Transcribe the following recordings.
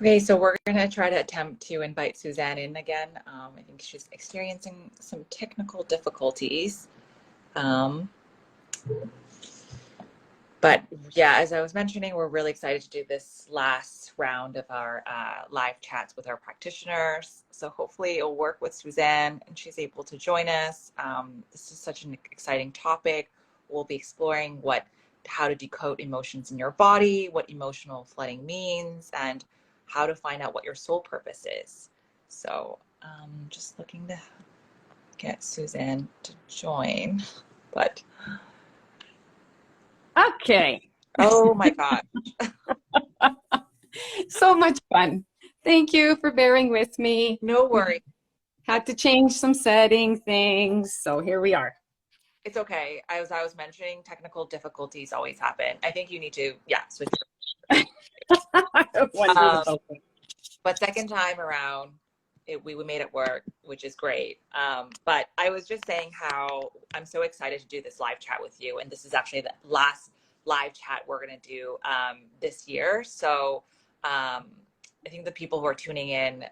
Okay, so we're going to try to attempt to invite Suzanne in again. I think she's experiencing some technical difficulties. Um, but yeah, as I was mentioning, we're really excited to do this last round of our live chats with our practitioners. So hopefully it'll work with Suzanne and she's able to join us. This is such an exciting topic. We'll be exploring how to decode emotions in your body, what emotional flooding means, and how to find out what your soul purpose is. So just looking to get Suzanne to join, but okay. Oh my God. So much fun. Thank you for bearing with me. No worry. Had to change some setting things, so here we are. It's okay. As I was mentioning, technical difficulties always happen. I think you need to, switch. But second time around, we made it work, which is great. But I was just saying how I'm so excited to do this live chat with you. And this is actually the last live chat we're going to do this year. So I think the people who are tuning in,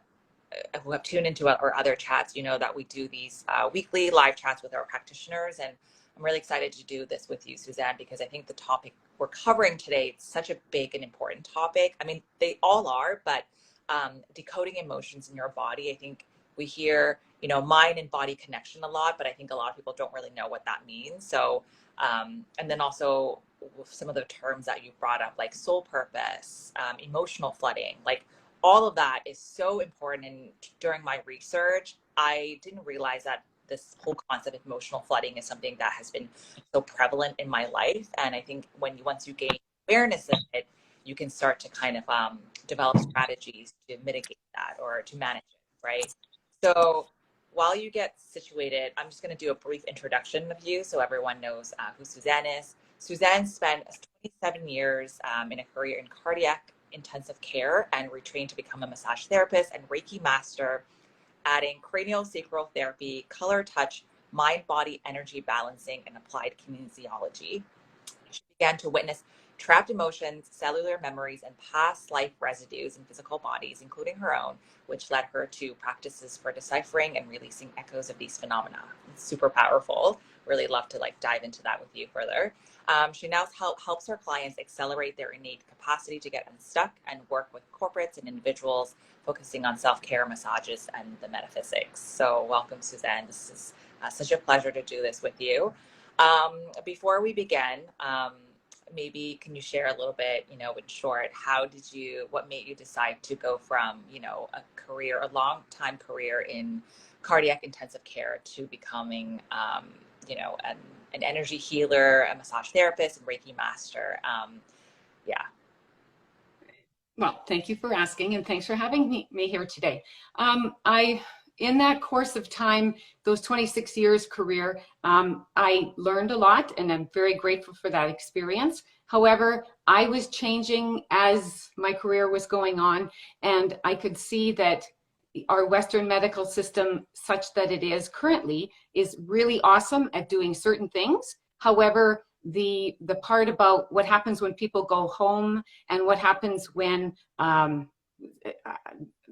who have tuned into our other chats, you know that we do these weekly live chats with our practitioners. And I'm really excited to do this with you, Suzanne, because I think the topic we're covering today is such a big and important topic. I mean, they all are, but decoding emotions in your body, I think we hear, mind and body connection a lot, but I think a lot of people don't really know what that means. So, and then also some of the terms that you brought up, like soul purpose, emotional flooding, like all of that is so important. And during my research, I didn't realize that this whole concept of emotional flooding is something that has been so prevalent in my life. And I think once you gain awareness of it, you can start to kind of develop strategies to mitigate that or to manage it, right? So while you get situated, I'm just going to do a brief introduction of you so everyone knows who Suzanne is. Suzanne spent 27 years in a career in cardiac intensive care and retrained to become a massage therapist and Reiki master, adding cranial sacral therapy, color touch, mind-body energy balancing, and applied kinesiology. She began to witness trapped emotions, cellular memories, and past life residues in physical bodies, including her own, which led her to practices for deciphering and releasing echoes of these phenomena. It's super powerful. Really love to dive into that with you further. She now helps her clients accelerate their innate capacity to get unstuck and work with corporates and individuals, focusing on self-care, massages, and the metaphysics. So welcome, Suzanne. This is such a pleasure to do this with you. Before we begin, maybe can you share a little bit, in short, what made you decide to go from, a long time career in cardiac intensive care to becoming, an energy healer, a massage therapist, and Reiki master? Well, thank you for asking, and thanks for having me here today. In that course of time, those 26 years career, I learned a lot, and I'm very grateful for that experience. However, I was changing as my career was going on, and I could see that our Western medical system, such that it is currently, is really awesome at doing certain things. However, the part about what happens when people go home and what happens when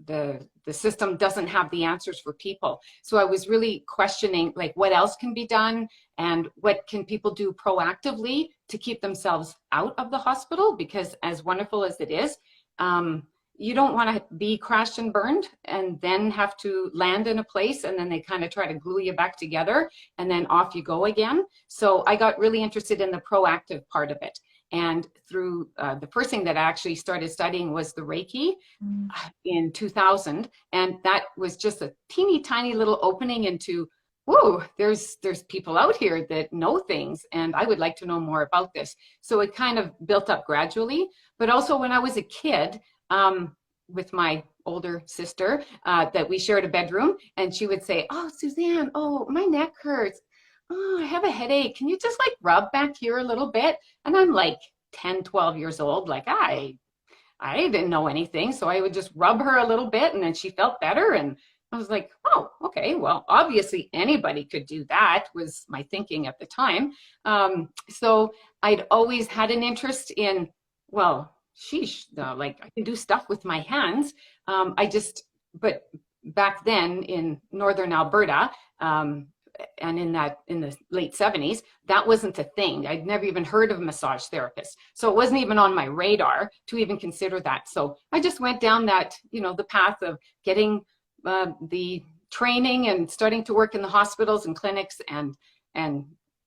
the system doesn't have the answers for people. So I was really questioning what else can be done and what can people do proactively to keep themselves out of the hospital, because as wonderful as it is, you don't want to be crashed and burned and then have to land in a place and then they kind of try to glue you back together and then off you go again. So I got really interested in the proactive part of it. And through the first thing that I actually started studying was the Reiki in 2000. And that was just a teeny tiny little opening into, whoa, there's people out here that know things and I would like to know more about this. So it kind of built up gradually. But also when I was a kid, with my older sister, that we shared a bedroom, and she would say, "Oh, Suzanne, oh, my neck hurts. Oh, I have a headache. Can you just rub back here a little bit?" And I'm 10, 12 years old. I didn't know anything. So I would just rub her a little bit and then she felt better. And I was like, oh, okay, well, obviously anybody could do that, was my thinking at the time. So I'd always had an interest in, sheesh, like I can do stuff with my hands. But back then in Northern Alberta, and in the late 70s, that wasn't a thing. I'd never even heard of a massage therapist. So it wasn't even on my radar to even consider that. So I just went down that, the path of getting the training and starting to work in the hospitals and clinics, and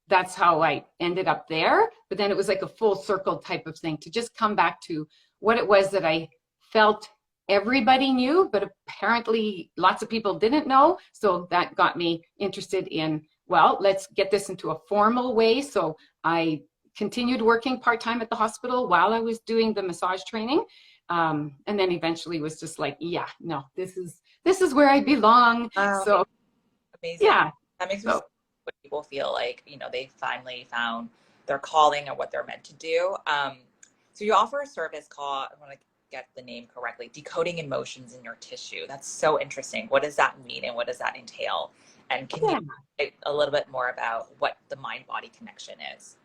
that's how I ended up there. But then it was like a full circle type of thing to just come back to what it was that I felt everybody knew, but apparently lots of people didn't know. So that got me interested in, well, let's get this into a formal way. So I continued working part-time at the hospital while I was doing the massage training. And then eventually was just like, yeah, no, this is where I belong. Wow. So amazing. yeah. That makes me so when people feel like, they finally found their calling or what they're meant to do. So you offer a service called, I want to get the name correctly, Decoding Emotions in Your Tissue. That's so interesting. What does that mean and what does that entail? And can you say a little bit more about what the mind-body connection is?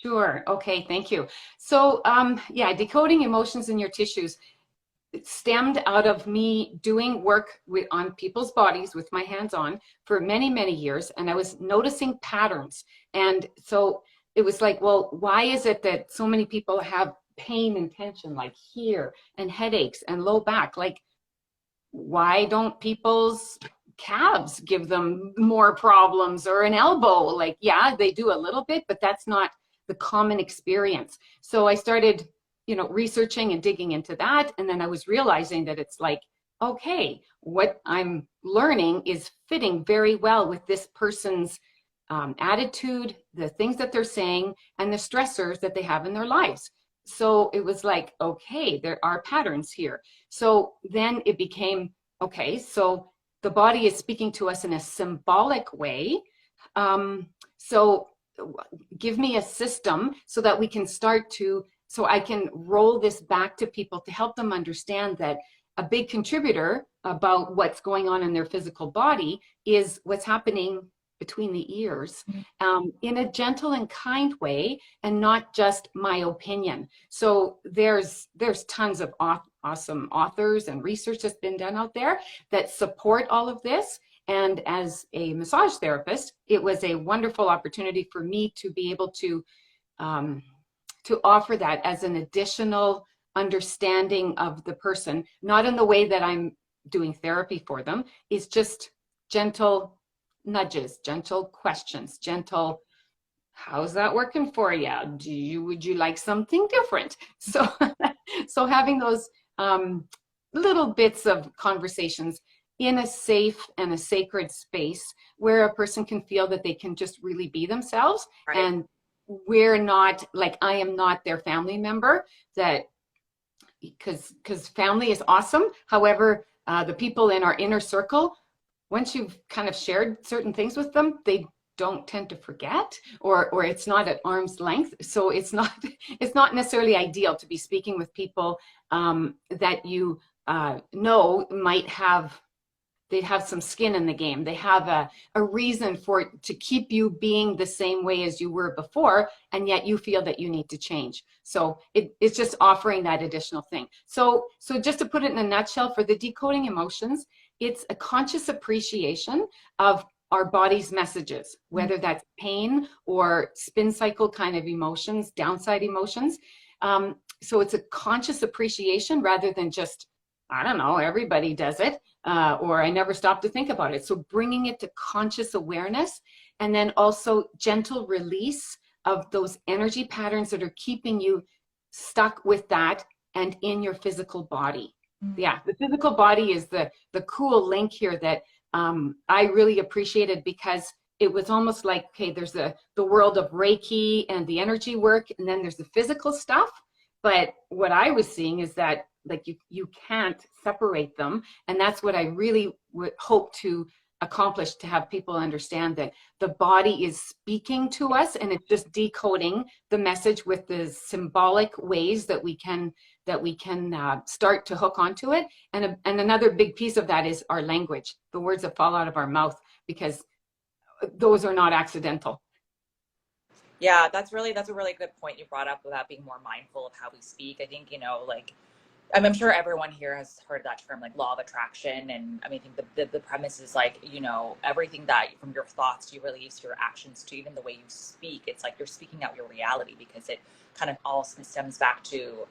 Sure. Okay. Thank you. So, decoding emotions in your tissues, it stemmed out of me doing work on people's bodies with my hands on for many, many years. And I was noticing patterns. And so it was like, well, why is it that so many people have pain and tension like here, and headaches and low back? Like, why don't people's calves give them more problems, or an elbow? Like, yeah, they do a little bit, but that's not the common experience. So I started, researching and digging into that. And then I was realizing that it's like, okay, what I'm learning is fitting very well with this person's attitude, the things that they're saying, and the stressors that they have in their lives. So it was like, okay, there are patterns here. So then it became, okay, so the body is speaking to us in a symbolic way. So give me a system so that we can so I can roll this back to people to help them understand that a big contributor about what's going on in their physical body is what's happening between the ears, in a gentle and kind way, and not just my opinion. So there's tons of awesome authors and research that's been done out there that support all of this. And as a massage therapist, it was a wonderful opportunity for me to be able to offer that as an additional understanding of the person, not in the way that I'm doing therapy for them, is just gentle nudges, gentle questions, gentle, how's that working for you? Would you like something different? So, so having those little bits of conversations in a safe and a sacred space where a person can feel that they can just really be themselves. Right. And we're not, like, I am not their family member, that because family is awesome. However, the people in our inner circle, once you've kind of shared certain things with them, they don't tend to forget, or it's not at arm's length. So it's not necessarily ideal to be speaking with people that you they'd have some skin in the game. They have a reason to keep you being the same way as you were before, and yet you feel that you need to change. So it's just offering that additional thing. So just to put it in a nutshell, for the decoding emotions, it's a conscious appreciation of our body's messages, whether that's pain or spin cycle kind of emotions, downside emotions. So it's a conscious appreciation rather than just, I don't know, everybody does it, or I never stopped to think about it. So bringing it to conscious awareness, and then also gentle release of those energy patterns that are keeping you stuck with that and in your physical body. Yeah, the physical body is the cool link here that I really appreciated, because it was almost like, okay, there's the world of Reiki and the energy work, and then there's the physical stuff. But what I was seeing is that, like, you can't separate them. And that's what I really would hope to accomplish, to have people understand that the body is speaking to us, and it's just decoding the message with the symbolic ways that we can start to hook onto it. And another big piece of that is our language, the words that fall out of our mouth, because those are not accidental. Yeah, that's a really good point you brought up about being more mindful of how we speak. I think, like I'm sure everyone here has heard that term, like law of attraction. And I mean, I think the premise is like, everything that from your thoughts you release, your actions to even the way you speak, it's like you're speaking out your reality, because it kind of all stems back to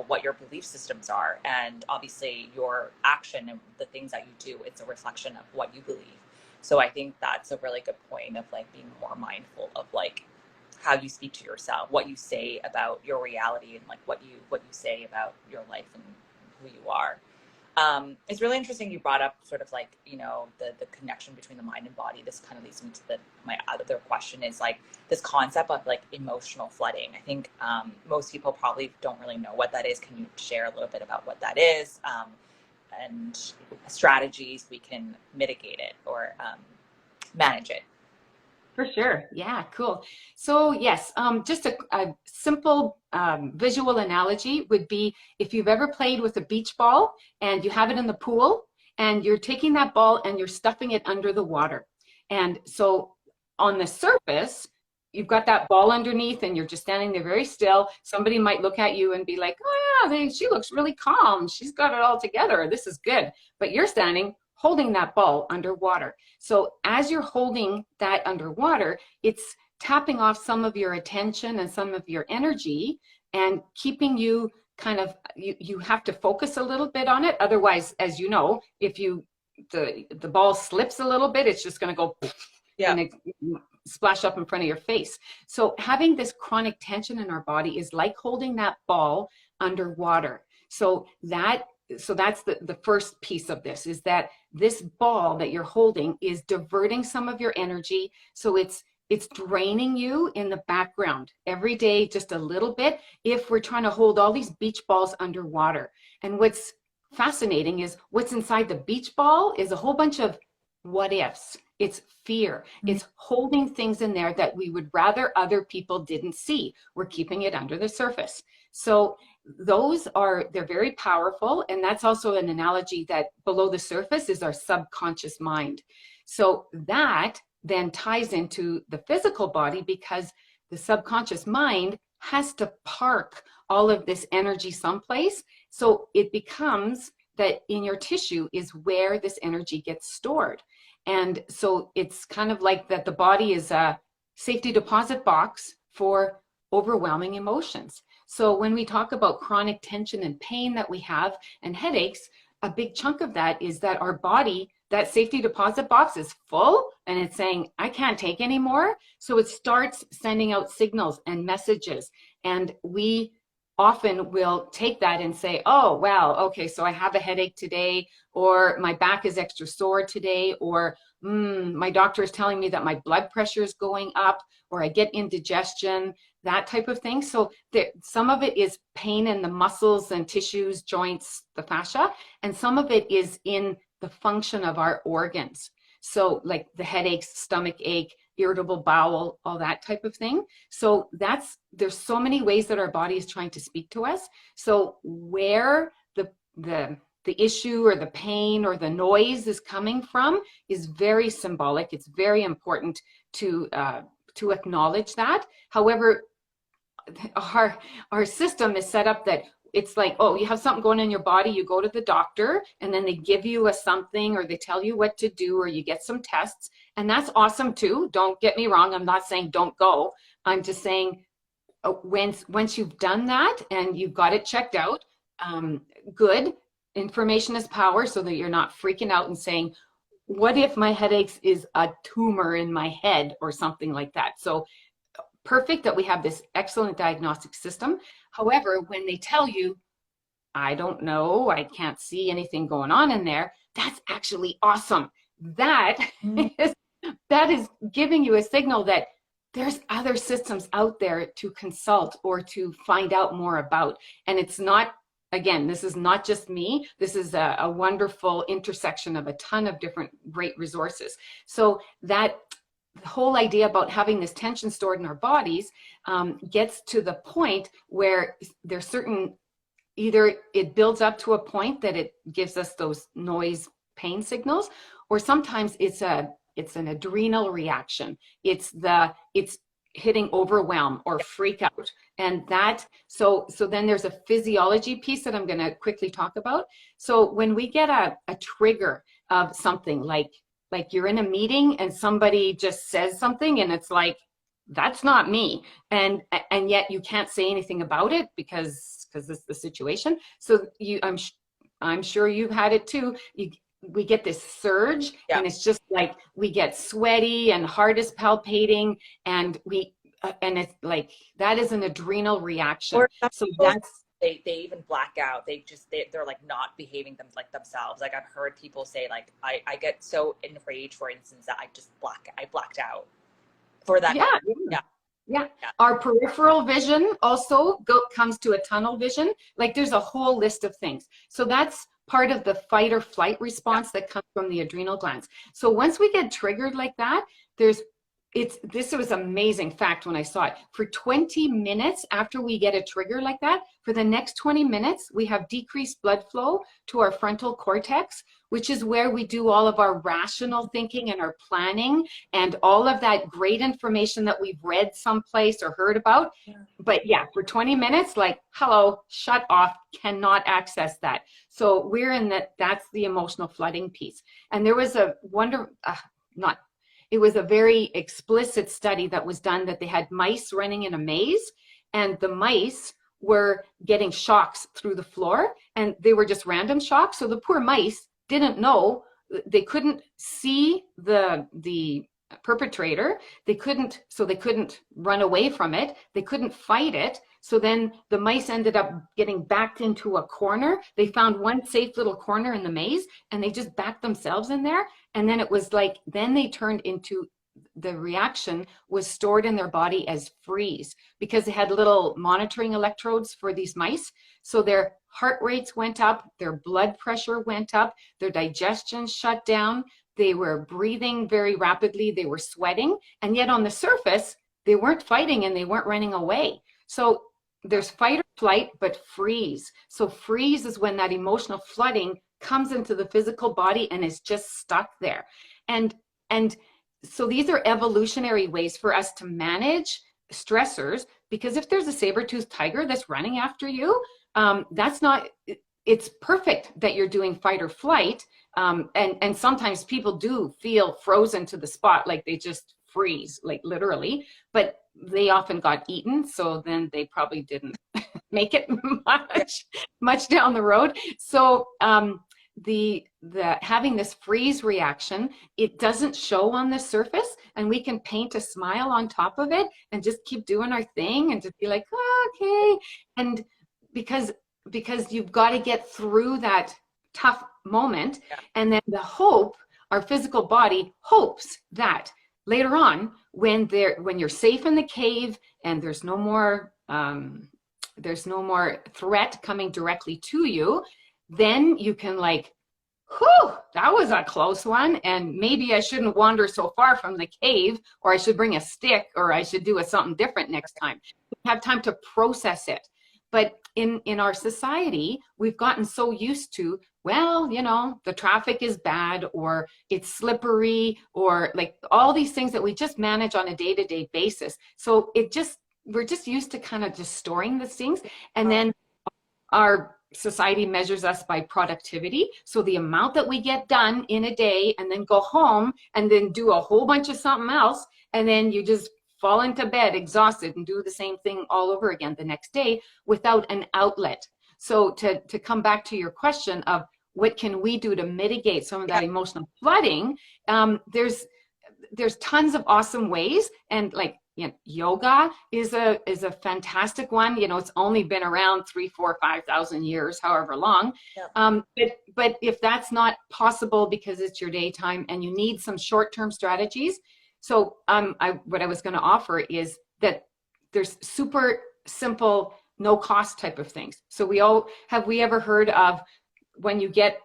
what your belief systems are. And obviously your action and the things that you do, it's a reflection of what you believe. So I think that's a really good point of like being more mindful of like how you speak to yourself, what you say about your reality, and like what you say about your life and who you are. It's really interesting you brought up sort of like, the connection between the mind and body. This kind of leads me to my other question, is like this concept of like emotional flooding. I think most people probably don't really know what that is. Can you share a little bit about what that is, and strategies we can mitigate it or manage it? For sure. Yeah, cool. So yes, just a simple visual analogy would be if you've ever played with a beach ball and you have it in the pool and you're taking that ball and you're stuffing it under the water. And so on the surface, you've got that ball underneath and you're just standing there very still. Somebody might look at you and be like, oh yeah, she looks really calm. She's got it all together. This is good. But you're standing holding that ball underwater. So as you're holding that underwater, it's tapping off some of your attention and some of your energy and keeping you kind of, you have to focus a little bit on it. Otherwise, as you know, if the ball slips a little bit, it's just going to go and it splash up in front of your face. So having this chronic tension in our body is like holding that ball underwater. So that's the first piece of this, is that this ball that you're holding is diverting some of your energy. So it's draining you in the background every day, just a little bit, if we're trying to hold all these beach balls underwater. And what's fascinating is what's inside the beach ball is a whole bunch of what ifs. It's fear. It's holding things in there that we would rather other people didn't see. We're keeping it under the surface. So they're very powerful. And that's also an analogy that below the surface is our subconscious mind. So that then ties into the physical body, because the subconscious mind has to park all of this energy someplace. So it becomes that in your tissue is where this energy gets stored. And so it's kind of like that the body is a safety deposit box for overwhelming emotions. So when we talk about chronic tension and pain that we have and headaches, a big chunk of that is that our body, that safety deposit box is full and it's saying, I can't take anymore. So it starts sending out signals and messages. And we often will take that and say, oh, wow, okay, so I have a headache today, or my back is extra sore today, or my doctor is telling me that my blood pressure is going up, or I get indigestion, that type of thing. So some of it is pain in the muscles and tissues, joints, the fascia, and some of it is in the function of our organs. So like the headaches, stomach ache, irritable bowel, all that type of thing. So there's so many ways that our body is trying to speak to us. So where the issue or the pain or the noise is coming from is very symbolic. It's very important to acknowledge that. However, our system is set up that it's like, oh, you have something going on in your body, you go to the doctor and then they give you something, or they tell you what to do, or you get some tests. And that's awesome too. Don't get me wrong. I'm not saying don't go. I'm just saying once you've done that and you've got it checked out, good. Information is power, so that you're not freaking out and saying, what if my headaches is a tumor in my head or something like that? So perfect that we have this excellent diagnostic system. However, when they tell you, I don't know, I can't see anything going on in there, that's actually awesome. That is giving you a signal that there's other systems out there to consult or to find out more about. And it's not, again, this is not just me. This is a wonderful intersection of a ton of different great resources. So that the whole idea about having this tension stored in our bodies gets to the point where there's certain, either it builds up to a point that it gives us those noise pain signals, or sometimes it's an adrenal reaction. It's hitting overwhelm or freak out. And that, so then there's a physiology piece that I'm going to quickly talk about. So when we get a trigger of something, like you're in a meeting and somebody just says something and it's like, that's not me. And yet you can't say anything about it because it's the situation. So I'm sure you've had it too. We get this surge, and it's just like we get sweaty and heart is palpating, and and it's like that is an adrenal reaction. So that's they even black out. They're like not behaving themselves. Like I've heard people say like I get so enraged, for instance, that I blacked out for that. Yeah. Our peripheral vision also comes to a tunnel vision. Like there's a whole list of things. So that's part of the fight or flight response that comes from the adrenal glands. So once we get triggered like that, this was amazing fact when I saw it. For 20 minutes after we get a trigger like that, for the next 20 minutes, we have decreased blood flow to our frontal cortex, which is where we do all of our rational thinking and our planning and all of that great information that we've read someplace or heard about. But yeah, for 20 minutes, like, hello, shut off, cannot access that. So we're in that's the emotional flooding piece. And there was it was a very explicit study that was done that they had mice running in a maze, and the mice were getting shocks through the floor, and they were just random shocks. So the poor mice didn't know, they couldn't see the perpetrator. They couldn't run away from it. They couldn't fight it. So then the mice ended up getting backed into a corner. They found one safe little corner in the maze and they just backed themselves in there. And then it was like, then they turned into, the reaction was stored in their body as freeze, because they had little monitoring electrodes for these mice. So their heart rates went up, their blood pressure went up, their digestion shut down. They were breathing very rapidly, they were sweating, and yet on the surface, they weren't fighting and they weren't running away. So there's fight or flight, but freeze. So freeze is when that emotional flooding comes into the physical body and is just stuck there. And so these are evolutionary ways for us to manage stressors, because if there's a saber-toothed tiger that's running after you, it's perfect that you're doing fight or flight. And sometimes people do feel frozen to the spot, like they just freeze, like literally, but they often got eaten. So then they probably didn't make it much down the road. So the having this freeze reaction, it doesn't show on the surface, and we can paint a smile on top of it and just keep doing our thing and just be like, oh, okay. And because you've got to get through that tough moment. And then our physical body hopes that later on, when you're safe in the cave and there's no more threat coming directly to you, then you can like, whew, that was a close one, and maybe I shouldn't wander so far from the cave, or I should bring a stick, or I should do something different next time. We have time to process it. But in our society, we've gotten so used to, well, the traffic is bad, or it's slippery, or like all these things that we just manage on a day-to-day basis. So we're just used to kind of just storing these things. And then our society measures us by productivity. So the amount that we get done in a day, and then go home and then do a whole bunch of something else. And then you just fall into bed exhausted and do the same thing all over again the next day without an outlet. So to come back to your question of what can we do to mitigate some of that emotional flooding, there's tons of awesome ways. And like, yoga is a fantastic one. It's only been around 3,000, 4,000, 5,000 years, however long. But if that's not possible because it's your daytime and you need some short-term strategies, so what I was going to offer is that there's super simple, no cost type of things. So have we ever heard of, when you get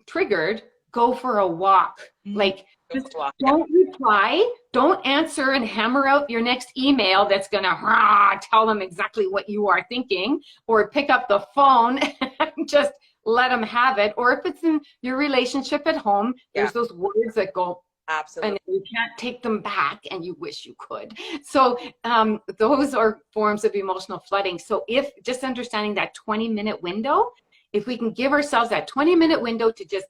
triggered, go for a walk? Like, just don't reply, don't answer and hammer out your next email that's going to tell them exactly what you are thinking, or pick up the phone and just let them have it. Or if it's in your relationship at home, there's those words that go Absolutely. And you can't take them back, and you wish you could. So those are forms of emotional flooding. So if just understanding that 20-minute window, if we can give ourselves that 20-minute window to just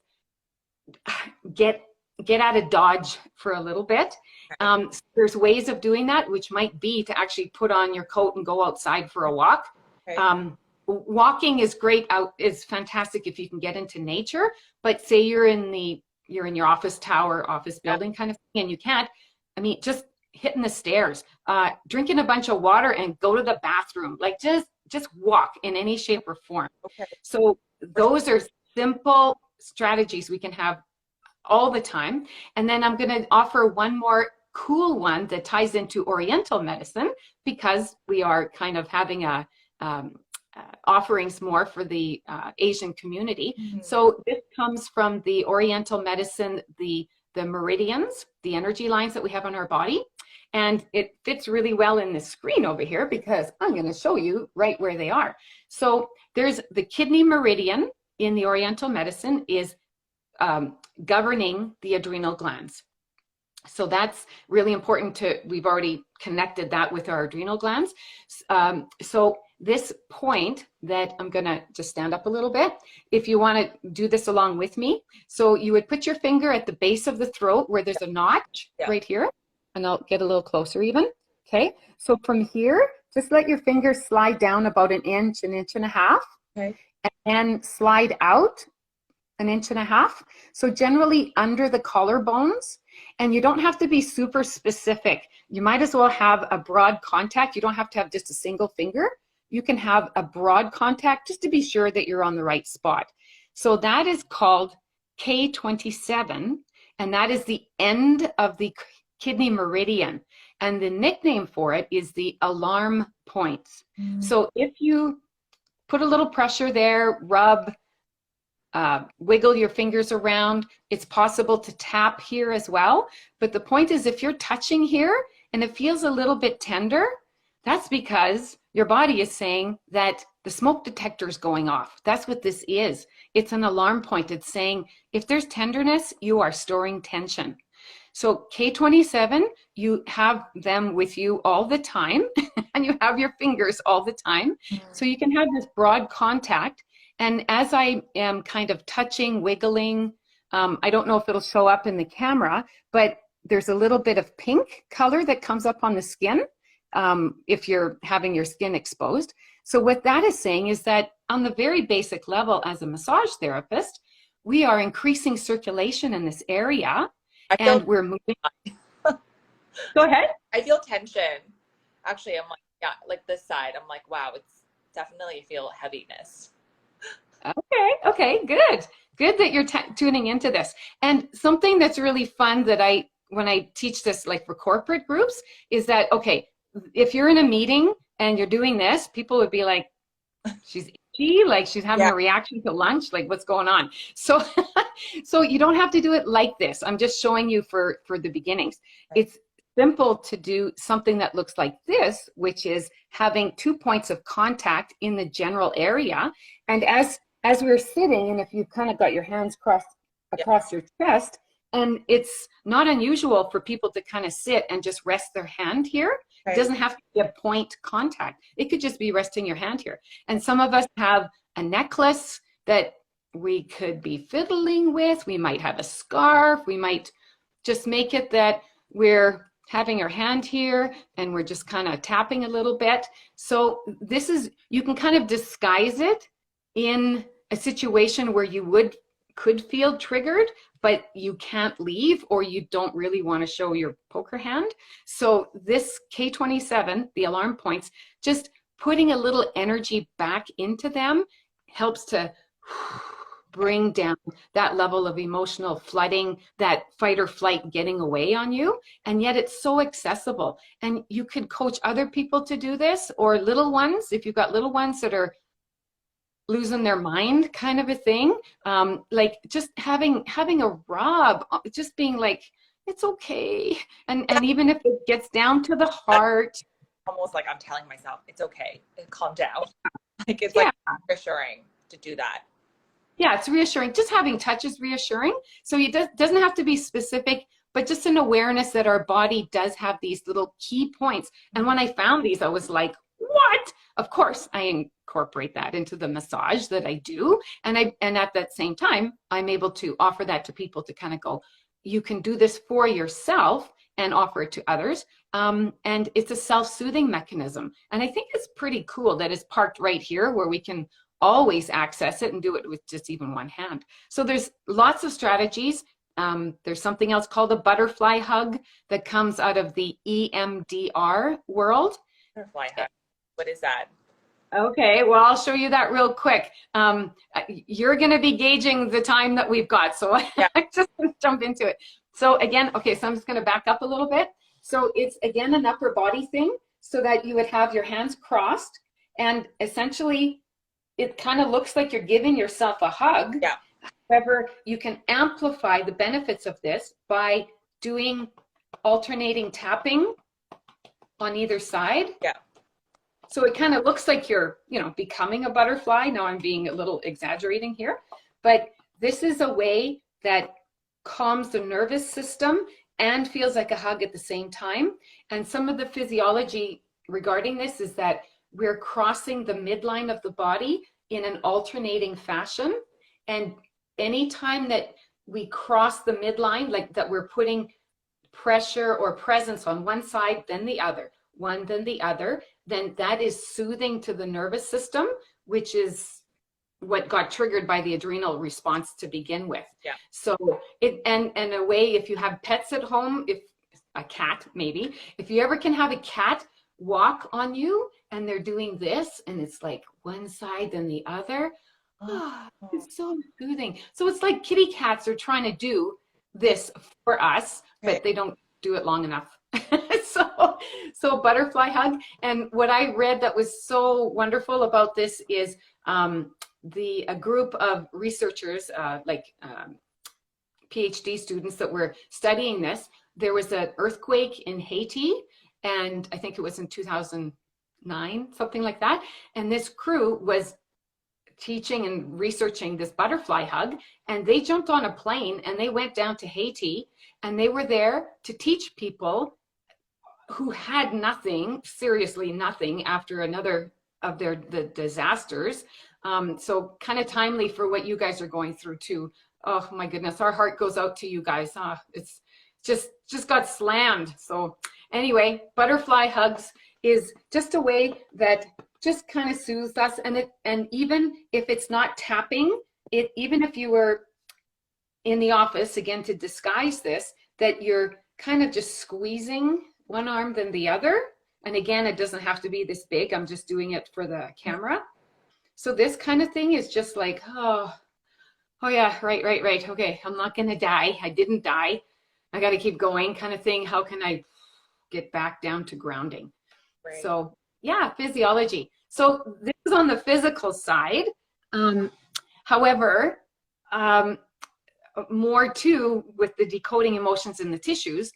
get out of Dodge for a little bit. There's ways of doing that, which might be to actually put on your coat and go outside for a walk. Walking is great, is fantastic if you can get into nature, but say you're in your office tower, office building kind of thing, and you can't, I mean, just hitting the stairs, drinking a bunch of water and go to the bathroom, like just walk in any shape or form. So those are simple strategies we can have all the time. And then I'm going to offer one more cool one that ties into Oriental medicine, because we are kind of having offerings more for the Asian community. So this comes from the Oriental medicine, the meridians, the energy lines that we have on our body. And it fits really well in this screen over here, because I'm going to show you right where they are. So there's the kidney meridian in the Oriental medicine is governing the adrenal glands. So that's really important we've already connected that with our adrenal glands. So this point that I'm going to just stand up a little bit, if you want to do this along with me. So you would put your finger at the base of the throat where there's a notch right here, and I'll get a little closer even. Okay. So from here, just let your finger slide down about an inch and a half, and then slide out an inch and a half. So generally under the collarbones, and you don't have to be super specific. You might as well have a broad contact. You don't have to have just a single finger. You can have a broad contact just to be sure that you're on the right spot. So that is called K27, and that is the end of the kidney meridian. And the nickname for it is the alarm points. So if you put a little pressure there, rub, wiggle your fingers around, it's possible to tap here as well. But the point is, if you're touching here and it feels a little bit tender, that's because your body is saying that the smoke detector is going off. That's what this is. It's an alarm point. It's saying if there's tenderness, you are storing tension. So K27, you have them with you all the time, and you have your fingers all the time. So you can have this broad contact. And as I am kind of touching, wiggling, I don't know if it'll show up in the camera, but there's a little bit of pink color that comes up on the skin if you're having your skin exposed. So what that is saying is that on the very basic level, as a massage therapist, we are increasing circulation in this area, and we're moving. Go ahead. I feel tension. Actually, I'm like, yeah, like this side. I'm like, wow, it's definitely feel heaviness. Okay, good that you're tuning into this. And something that's really fun that when I teach this, like for corporate groups, is that, okay, if you're in a meeting and you're doing this, people would be like, she's itchy, like she's having a reaction to lunch, like what's going on? So so you don't have to do it like this. I'm just showing you for the beginnings. It's simple to do something that looks like this, which is having 2 points of contact in the general area. And as we're sitting, and if you've kind of got your hands crossed across your chest, and it's not unusual for people to kind of sit and just rest their hand here. It doesn't have to be a point contact. It could just be resting your hand here. And some of us have a necklace that we could be fiddling with. We might have a scarf. We might just make it that we're having our hand here and we're just kind of tapping a little bit. So this is, you can kind of disguise it in a situation where you could feel triggered, but you can't leave, or you don't really want to show your poker hand. So this K27, the alarm points, just putting a little energy back into them helps to bring down that level of emotional flooding, that fight or flight getting away on you. And yet it's so accessible. And you could coach other people to do this, or little ones, if you've got little ones that are losing their mind kind of a thing, like just having a rub, just being like, it's okay. And even if it gets down to the heart. Almost like I'm telling myself, it's okay, calm down. Like it's like reassuring to do that. Yeah, it's reassuring. Just having touch is reassuring. So it doesn't have to be specific but just an awareness that our body does have these little key points. And when I found these, I was like, what? Of course, I incorporate that into the massage that I do. And at that same time, I'm able to offer that to people to kind of go, you can do this for yourself and offer it to others. And it's a self-soothing mechanism. And I think it's pretty cool that it's parked right here where we can always access it and do it with just even one hand. So there's lots of strategies. There's something else called a butterfly hug that comes out of the EMDR world. Butterfly hug. What is that? Okay, well, I'll show you that real quick. You're going to be gauging the time that we've got, so Yeah. I just jump into it. So again, okay, so I'm just going to back up a little bit. So it's, again, an upper body thing, so that you would have your hands crossed, and essentially it kind of looks like you're giving yourself a hug. Yeah. However, you can amplify the benefits of this by doing alternating tapping on either side. Yeah. So it kind of looks like you're, you know, becoming a butterfly. Now I'm being a little exaggerating here, but this is a way that calms the nervous system and feels like a hug at the same time. And some of the physiology regarding this is that we're crossing the midline of the body in an alternating fashion. And anytime that we cross the midline, like that we're putting pressure or presence on one side, then the other, one, then the other, then that is soothing to the nervous system, which is what got triggered by the adrenal response to begin with. Yeah. So it, and a way, if you have pets at home, if a cat, maybe, if you ever can have a cat walk on you and they're doing this and it's like one side then the other, it's so soothing. So it's like kitty cats are trying to do this for us, but they don't do it long enough. So butterfly hug. And what I read that was so wonderful about this is a group of researchers, PhD students that were studying this. There was an earthquake in Haiti, and I think it was in 2009, something like that. And this crew was teaching and researching this butterfly hug, and they jumped on a plane and they went down to Haiti, and they were there to teach people who had nothing, seriously nothing, after another of the disasters. So kind of timely for what you guys are going through too. Oh my goodness, our heart goes out to you guys. It's just got slammed. So anyway, butterfly hugs is just a way that just kind of soothes us. And even if it's not tapping, even if you were in the office, again, to disguise this, that you're kind of just squeezing one arm than the other. And again, it doesn't have to be this big. I'm just doing it for the camera. So this kind of thing is just like, oh yeah, right. Okay, I'm not gonna die. I didn't die. I gotta keep going kind of thing. How can I get back down to grounding? Right. So yeah, physiology. So this is on the physical side. However, more too with the decoding emotions in the tissues,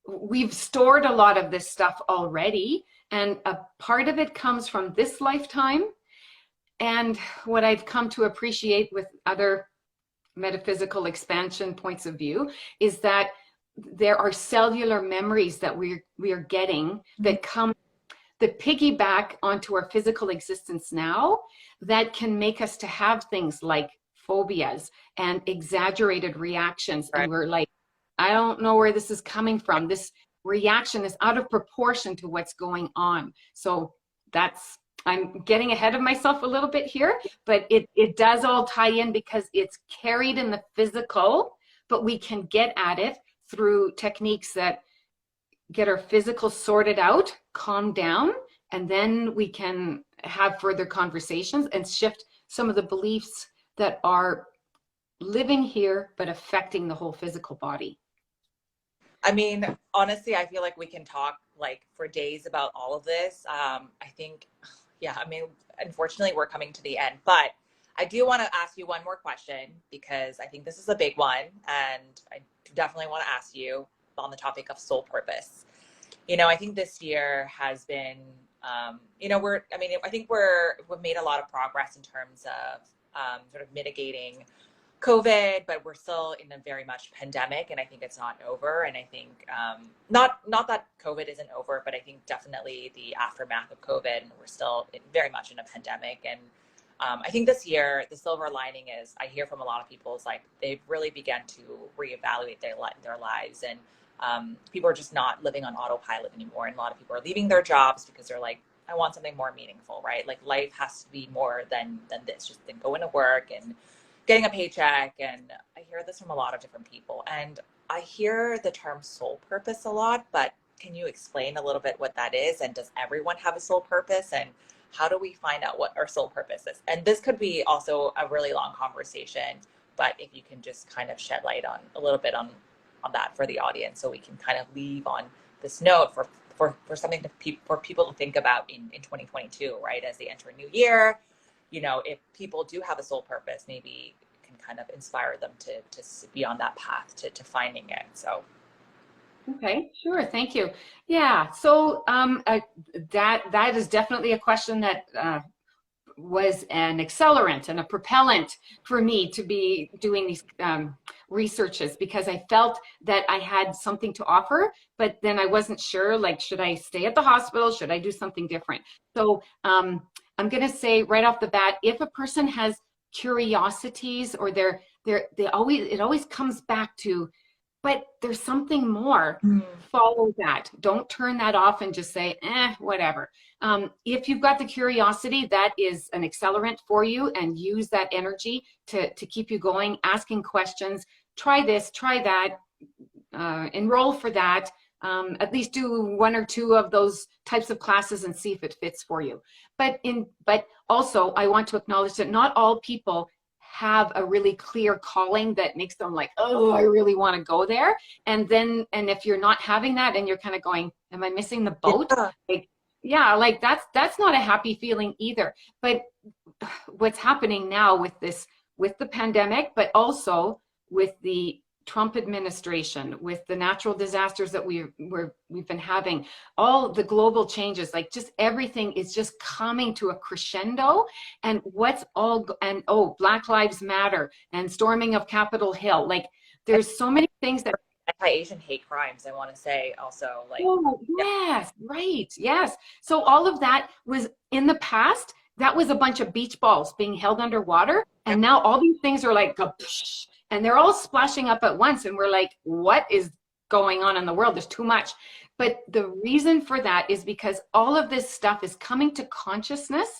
we've stored a lot of this stuff already, and a part of it comes from this lifetime. And what I've come to appreciate with other metaphysical expansion points of view is that there are cellular memories that we are getting that come, that piggyback onto our physical existence now, that can make us to have things like phobias and exaggerated reactions. Right. And we're like, I don't know where this is coming from. This reaction is out of proportion to what's going on. So that's, I'm getting ahead of myself a little bit here, but it does all tie in because it's carried in the physical, but we can get at it through techniques that get our physical sorted out, calm down, and then we can have further conversations and shift some of the beliefs that are living here but affecting the whole physical body. I mean, honestly, I feel like we can talk like for days about all of this. I think, yeah, I mean, unfortunately, we're coming to the end, but I do want to ask you one more question because I think this is a big one, and I definitely want to ask you on the topic of soul purpose. You know, I think this year has been, you know, I think we've made a lot of progress in terms of sort of mitigating COVID, but we're still in a very much pandemic, and I think it's not over. And I think not that COVID isn't over, but I think definitely the aftermath of COVID, and we're still very much in a pandemic. And I think this year the silver lining is I hear from a lot of people is like they've really begun to reevaluate their lives, and people are just not living on autopilot anymore. And a lot of people are leaving their jobs because they're like, I want something more meaningful, right? Like life has to be more than this. Just then going to work and getting a paycheck. And I hear this from a lot of different people. And I hear the term soul purpose a lot, but can you explain a little bit what that is? And does everyone have a soul purpose? And how do we find out what our soul purpose is? And this could be also a really long conversation, but if you can just kind of shed light on a little bit on that for the audience, so we can kind of leave on this note for something for people to think about in 2022, right? As they enter a new year, you know, if people do have a soul purpose, maybe it can kind of inspire them to be on that path to finding it. So. Okay, sure. Thank you. Yeah. So that is definitely a question that was an accelerant and a propellant for me to be doing these researches, because I felt that I had something to offer, but then I wasn't sure, like, should I stay at the hospital? Should I do something different? So I'm going to say right off the bat, if a person has curiosities, or it always comes back to, but there's something more, follow that. Don't turn that off and just say, whatever. If you've got the curiosity, that is an accelerant for you, and use that energy to keep you going, asking questions, try this, try that, enroll for that. At least do 1 or 2 of those types of classes and see if it fits for you. But also I want to acknowledge that not all people have a really clear calling that makes them like, oh, I really want to go there. And if you're not having that and you're kind of going, am I missing the boat? Like that's not a happy feeling either. But what's happening now with the pandemic, but also with the Trump administration, with the natural disasters that we've been having, all the global changes, like just everything is just coming to a crescendo. And Black Lives Matter and storming of Capitol Hill, like there's so many things that anti-Asian hate crimes, I want to say also, like, oh yes, right, yes. So all of that was in the past. That was a bunch of beach balls being held underwater, and now all these things are like and they're all splashing up at once, and we're like, what is going on in the world? There's too much. But the reason for that is because all of this stuff is coming to consciousness,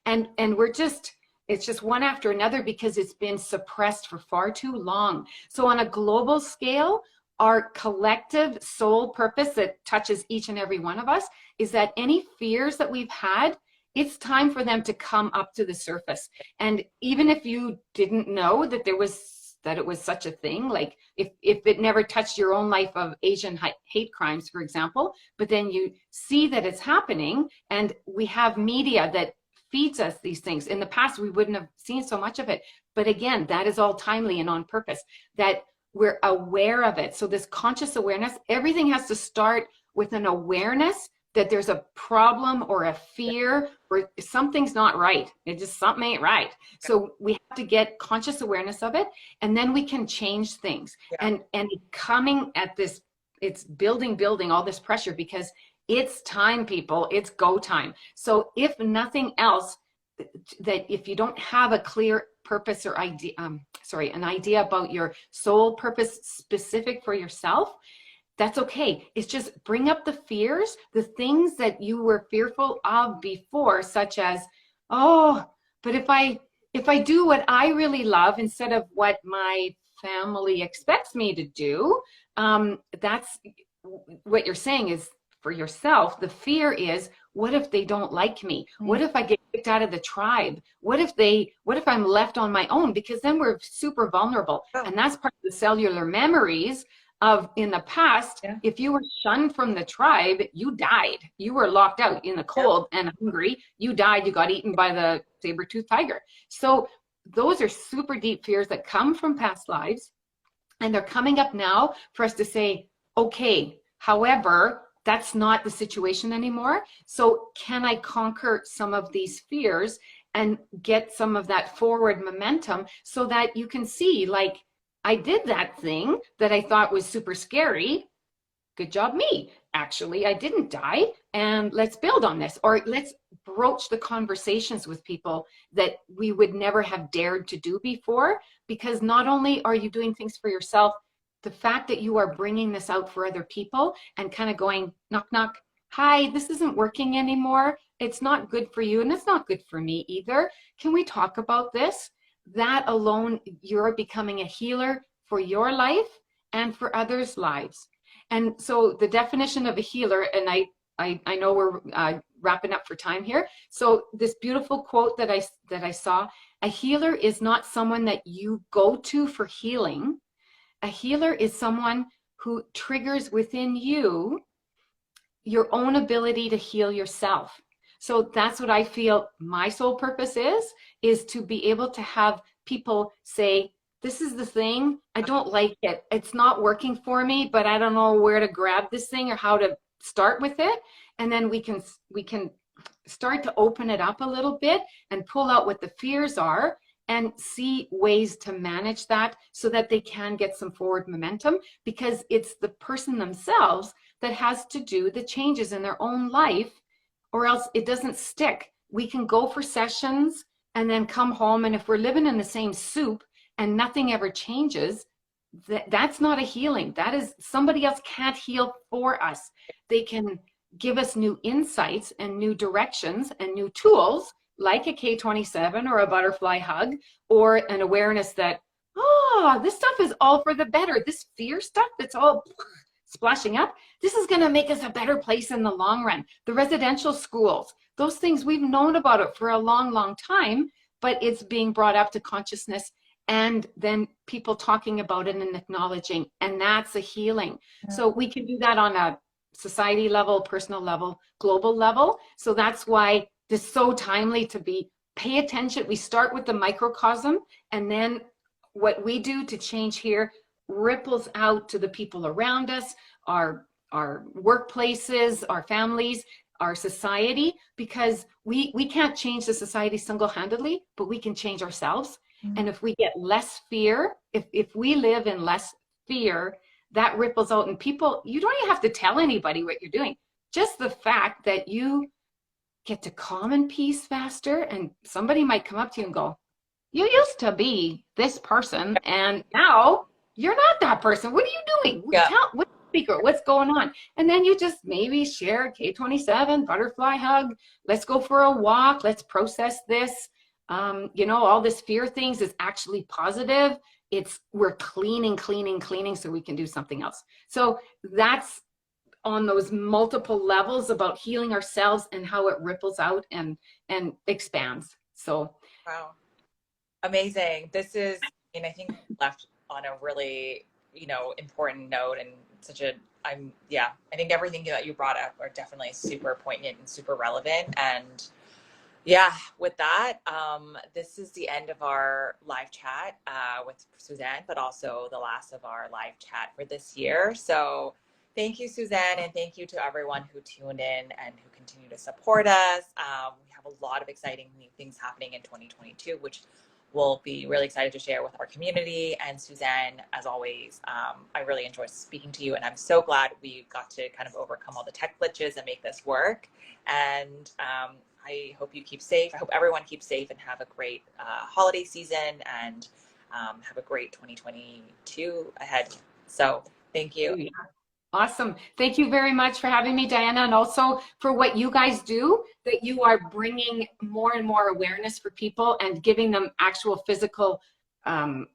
and it's just one after another, because it's been suppressed for far too long. So on a global scale, our collective soul purpose that touches each and every one of us is that any fears that we've had, it's time for them to come up to the surface. And even if you didn't know that it was such a thing, like if it never touched your own life of Asian hate crimes, for example, but then you see that it's happening, and we have media that feeds us these things. In the past, we wouldn't have seen so much of it. But again, that is all timely and on purpose, that we're aware of it. So this conscious awareness, everything has to start with an awareness that there's a problem or a fear or something's not right. It just, something ain't right. So we have to get conscious awareness of it, and then we can change things. Yeah. And coming at this, it's building all this pressure, because it's time, people, it's go time. So if nothing else, that if you don't have a clear purpose or idea, an idea about your soul purpose specific for yourself, that's okay. It's just bring up the fears, the things that you were fearful of before, such as, oh, but if I do what I really love instead of what my family expects me to do, that's what you're saying is for yourself. The fear is, what if they don't like me? What if I get kicked out of the tribe? What if I'm left on my own? Because then we're super vulnerable. And that's part of the cellular memories of in the past. Yeah. If you were shunned from the tribe, you died. You were locked out in the cold and hungry. You died. You got eaten by the saber-toothed tiger. So those are super deep fears that come from past lives, and they're coming up now for us to say, okay, however, that's not the situation anymore. So can I conquer some of these fears and get some of that forward momentum so that you can see, like, I did that thing that I thought was super scary. Good job, me. Actually, I didn't die, and let's build on this, or let's broach the conversations with people that we would never have dared to do before, because not only are you doing things for yourself, the fact that you are bringing this out for other people and kind of going, knock, knock, hi, this isn't working anymore. It's not good for you, and it's not good for me either. Can we talk about this? That alone, you're becoming a healer for your life and for others' lives. And so the definition of a healer, and I know we're wrapping up for time here. So this beautiful quote that I saw, a healer is not someone that you go to for healing. A healer is someone who triggers within you your own ability to heal yourself. So that's what I feel my sole purpose is to be able to have people say, this is the thing, I don't like it. It's not working for me, but I don't know where to grab this thing or how to start with it. And then we can start to open it up a little bit and pull out what the fears are and see ways to manage that so that they can get some forward momentum, because it's the person themselves that has to do the changes in their own life, or else it doesn't stick. We can go for sessions and then come home, and if we're living in the same soup and nothing ever changes, that's not a healing. That is, somebody else can't heal for us. They can give us new insights and new directions and new tools, like a K27 or a butterfly hug, or an awareness that, oh, this stuff is all for the better. This fear stuff that's all splashing up, this is going to make us a better place in the long run. The residential schools, those things, we've known about it for a long, long time, but it's being brought up to consciousness, and then people talking about it and acknowledging, and that's a healing. So we can do that on a society level, personal level, global level. So that's why this is so timely to be pay attention. We start with the microcosm, and then what we do to change here ripples out to the people around us, our workplaces, our families, our society, because we can't change the society single-handedly, but we can change ourselves. And if we get less fear, if we live in less fear, that ripples out, and people, you don't even have to tell anybody what you're doing. Just the fact that you get to calm and peace faster, and somebody might come up to you and go, you used to be this person, and now you're not that person. What are you doing? Yeah. What speaker? What's going on? And then you just maybe share K27, butterfly hug. Let's go for a walk. Let's process this. You know, all this fear things is actually positive. We're cleaning so we can do something else. So that's on those multiple levels about healing ourselves and how it ripples out and expands. So wow, amazing. This is, and I think left on a really, important note, and I think everything that you brought up are definitely super poignant and super relevant. And yeah, with that, this is the end of our live chat with Suzanne, but also the last of our live chat for this year. So thank you, Suzanne, and thank you to everyone who tuned in and who continue to support us. We have a lot of exciting new things happening in 2022, which we'll be really excited to share with our community. And Suzanne, as always, I really enjoyed speaking to you, and I'm so glad we got to kind of overcome all the tech glitches and make this work. And I hope you keep safe. I hope everyone keeps safe and have a great holiday season, and have a great 2022 ahead. So thank you. yeah. Awesome. Thank you very much for having me, Diana, and also for what you guys do, that you are bringing more and more awareness for people and giving them actual physical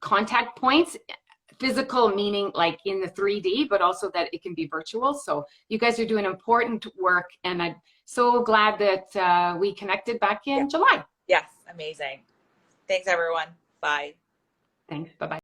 contact points. Physical meaning like in the 3D, but also that it can be virtual. So you guys are doing important work, and I'm so glad that we connected back in July. Yes, amazing. Thanks, everyone. Bye. Thanks. Bye-bye.